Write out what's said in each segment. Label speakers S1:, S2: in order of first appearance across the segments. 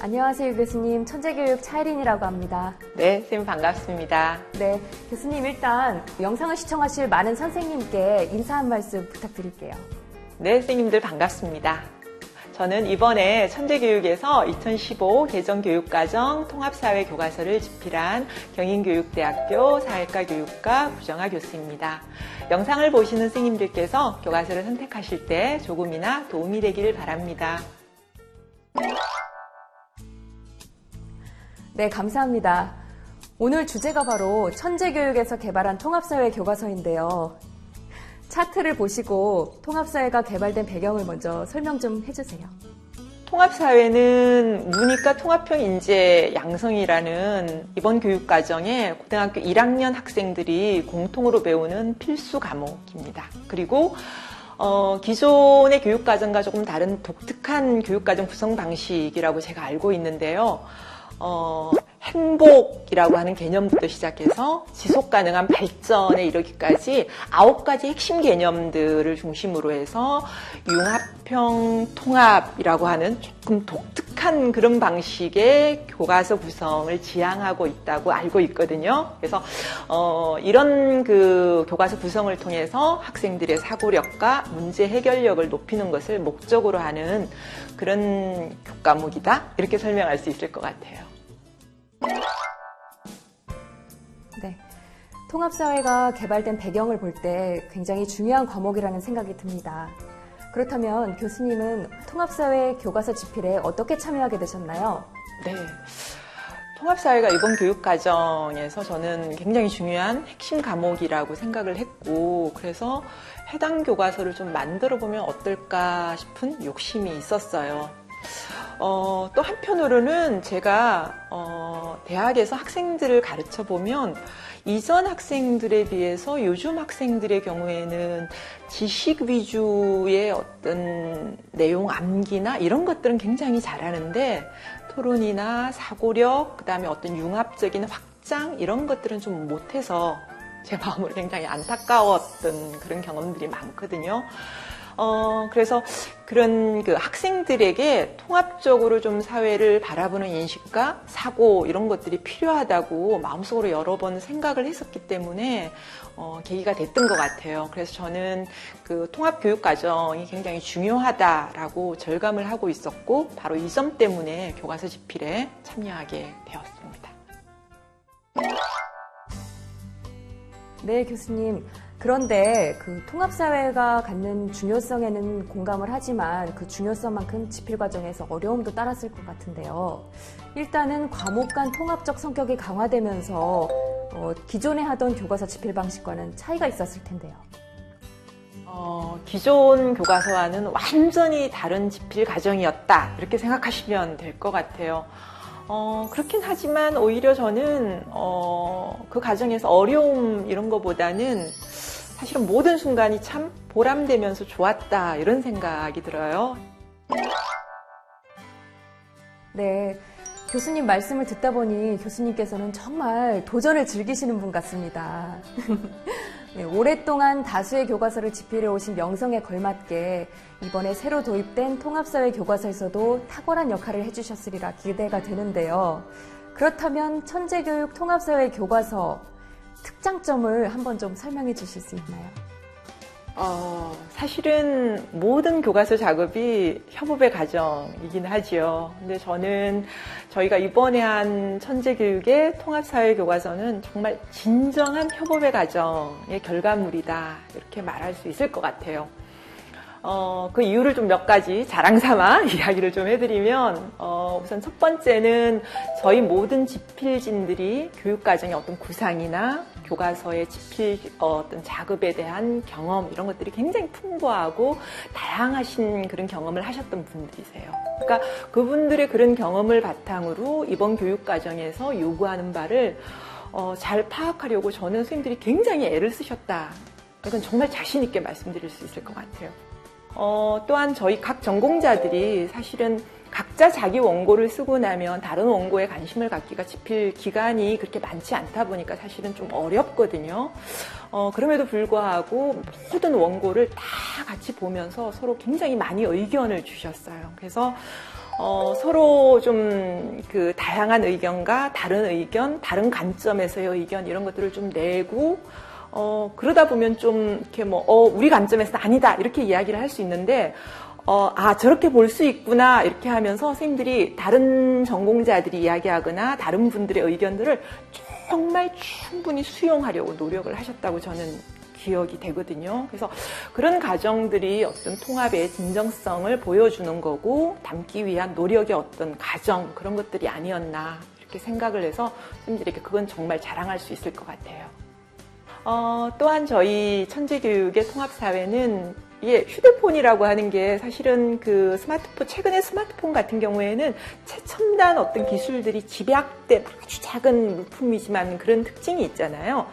S1: 안녕하세요, 교수님. 천재교육 차혜린이라고 합니다.
S2: 네, 선생님 반갑습니다.
S1: 네, 교수님 일단 영상을 시청하실 많은 선생님께 인사 한 말씀 부탁드릴게요.
S2: 네, 선생님들 반갑습니다. 저는 이번에 천재교육에서 2015 개정교육과정 통합사회교과서를 집필한 경인교육대학교 사회과교육과 부정아 교수입니다. 영상을 보시는 선생님들께서 교과서를 선택하실 때 조금이나 도움이 되기를 바랍니다.
S1: 네, 감사합니다. 오늘 주제가 바로 천재교육에서 개발한 통합사회 교과서인데요. 차트를 보시고 통합사회가 개발된 배경을 먼저 설명 좀 해주세요.
S2: 통합사회는 문이과 통합형 인재 양성이라는 이번 교육과정에 고등학교 1학년 학생들이 공통으로 배우는 필수 과목입니다. 그리고 기존의 교육과정과 조금 다른 독특한 교육과정 구성 방식이라고 제가 알고 있는데요. 행복이라고 하는 개념부터 시작해서 지속 가능한 발전에 이르기까지 9가지 핵심 개념들을 중심으로 해서 융합형 통합이라고 하는 조금 독특한 그런 방식의 교과서 구성을 지향하고 있다고 알고 있거든요. 그래서 이런 그 교과서 구성을 통해서 학생들의 사고력과 문제 해결력을 높이는 것을 목적으로 하는 그런 교과목이다, 이렇게 설명할 수 있을 것 같아요.
S1: 네, 통합사회가 개발된 배경을 볼 때 굉장히 중요한 과목이라는 생각이 듭니다. 그렇다면 교수님은 통합사회 교과서 집필에 어떻게 참여하게 되셨나요?
S2: 네, 통합사회가 이번 교육과정에서 저는 굉장히 중요한 핵심 과목이라고 생각을 했고, 그래서 해당 교과서를 좀 만들어 보면 어떨까 싶은 욕심이 있었어요. 또 한편으로는 제가 대학에서 학생들을 가르쳐 보면 이전 학생들에 비해서 요즘 학생들의 경우에는 지식 위주의 어떤 내용 암기나 이런 것들은 굉장히 잘하는데 토론이나 사고력, 그다음에 어떤 융합적인 확장 이런 것들은 좀 못해서 제 마음으로 굉장히 안타까웠던 그런 경험들이 많거든요. 그래서 그런 그 학생들에게 통합적으로 좀 사회를 바라보는 인식과 사고 이런 것들이 필요하다고 마음속으로 여러 번 생각을 했었기 때문에 계기가 됐던 것 같아요. 그래서 저는 그 통합교육 과정이 굉장히 중요하다라고 절감을 하고 있었고, 바로 이 점 때문에 교과서 집필에 참여하게 되었습니다.
S1: 네, 교수님. 그런데 그 통합사회가 갖는 중요성에는 공감을 하지만 그 중요성만큼 집필 과정에서 어려움도 따랐을 것 같은데요. 일단은 과목 간 통합적 성격이 강화되면서 기존에 하던 교과서 집필 방식과는 차이가 있었을 텐데요.
S2: 기존 교과서와는 완전히 다른 집필 과정이었다, 이렇게 생각하시면 될 것 같아요. 그렇긴 하지만 오히려 저는 그 과정에서 어려움 이런 거보다는 사실은 모든 순간이 참 보람되면서 좋았다, 이런 생각이 들어요.
S1: 네, 교수님 말씀을 듣다 보니 교수님께서는 정말 도전을 즐기시는 분 같습니다. 네, 오랫동안 다수의 교과서를 집필해 오신 명성에 걸맞게 이번에 새로 도입된 통합사회 교과서에서도 탁월한 역할을 해주셨으리라 기대가 되는데요. 그렇다면 천재교육 통합사회 교과서 특장점을 한번 좀 설명해 주실 수 있나요?
S2: 사실은 모든 교과서 작업이 협업의 과정이긴 하지요. 근데 저는 저희가 이번에 한 천재교육의 통합사회 교과서는 정말 진정한 협업의 과정의 결과물이다, 이렇게 말할 수 있을 것 같아요. 그 이유를 좀 몇 가지 자랑 삼아 이야기를 좀 해드리면, 우선 첫 번째는 저희 모든 집필진들이 교육과정의 어떤 구상이나 교과서의 집필 어떤 작업에 대한 경험 이런 것들이 굉장히 풍부하고 다양하신 그런 경험을 하셨던 분들이세요. 그러니까 그분들의 그런 경험을 바탕으로 이번 교육과정에서 요구하는 바를 잘 파악하려고 저는 선생님들이 굉장히 애를 쓰셨다. 이건 정말 자신 있게 말씀드릴 수 있을 것 같아요. 또한 저희 각 전공자들이 사실은 각자 자기 원고를 쓰고 나면 다른 원고에 관심을 갖기가 집필 기간이 그렇게 많지 않다 보니까 사실은 좀 어렵거든요. 그럼에도 불구하고 모든 원고를 다 같이 보면서 서로 굉장히 많이 의견을 주셨어요. 그래서 서로 좀 그 다양한 의견과 다른 의견, 다른 관점에서의 의견 이런 것들을 좀 내고 그러다 보면 좀 이렇게 우리 관점에서는 아니다 이렇게 이야기를 할 수 있는데 저렇게 볼 수 있구나 이렇게 하면서 선생님들이 다른 전공자들이 이야기하거나 다른 분들의 의견들을 정말 충분히 수용하려고 노력을 하셨다고 저는 기억이 되거든요. 그래서 그런 과정들이 어떤 통합의 진정성을 보여주는 거고 담기 위한 노력의 어떤 과정 그런 것들이 아니었나 이렇게 생각을 해서 선생님들에게 그건 정말 자랑할 수 있을 것 같아요. 또한 저희 천재교육의 통합사회는 휴대폰이라고 하는 게 사실은 그 최근에 스마트폰 같은 경우에는 최첨단 어떤 기술들이 집약된 아주 작은 물품이지만 그런 특징이 있잖아요.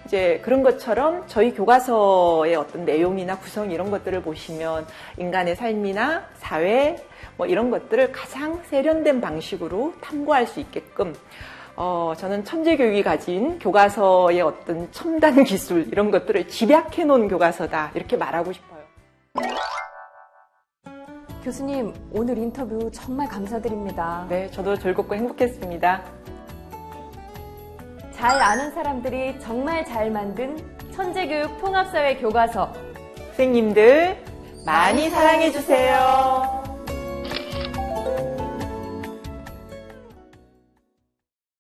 S2: 이제 그런 것처럼 저희 교과서의 어떤 내용이나 구성 이런 것들을 보시면 인간의 삶이나 사회 이런 것들을 가장 세련된 방식으로 탐구할 수 있게끔 저는 천재교육이 가진 교과서의 어떤 첨단 기술 이런 것들을 집약해 놓은 교과서다 이렇게 말하고 싶어요.
S1: 교수님, 오늘 인터뷰 정말 감사드립니다.
S2: 네, 저도 즐겁고 행복했습니다.
S1: 잘 아는 사람들이 정말 잘 만든 천재교육 통합사회 교과서.
S2: 선생님들 많이 사랑해 주세요.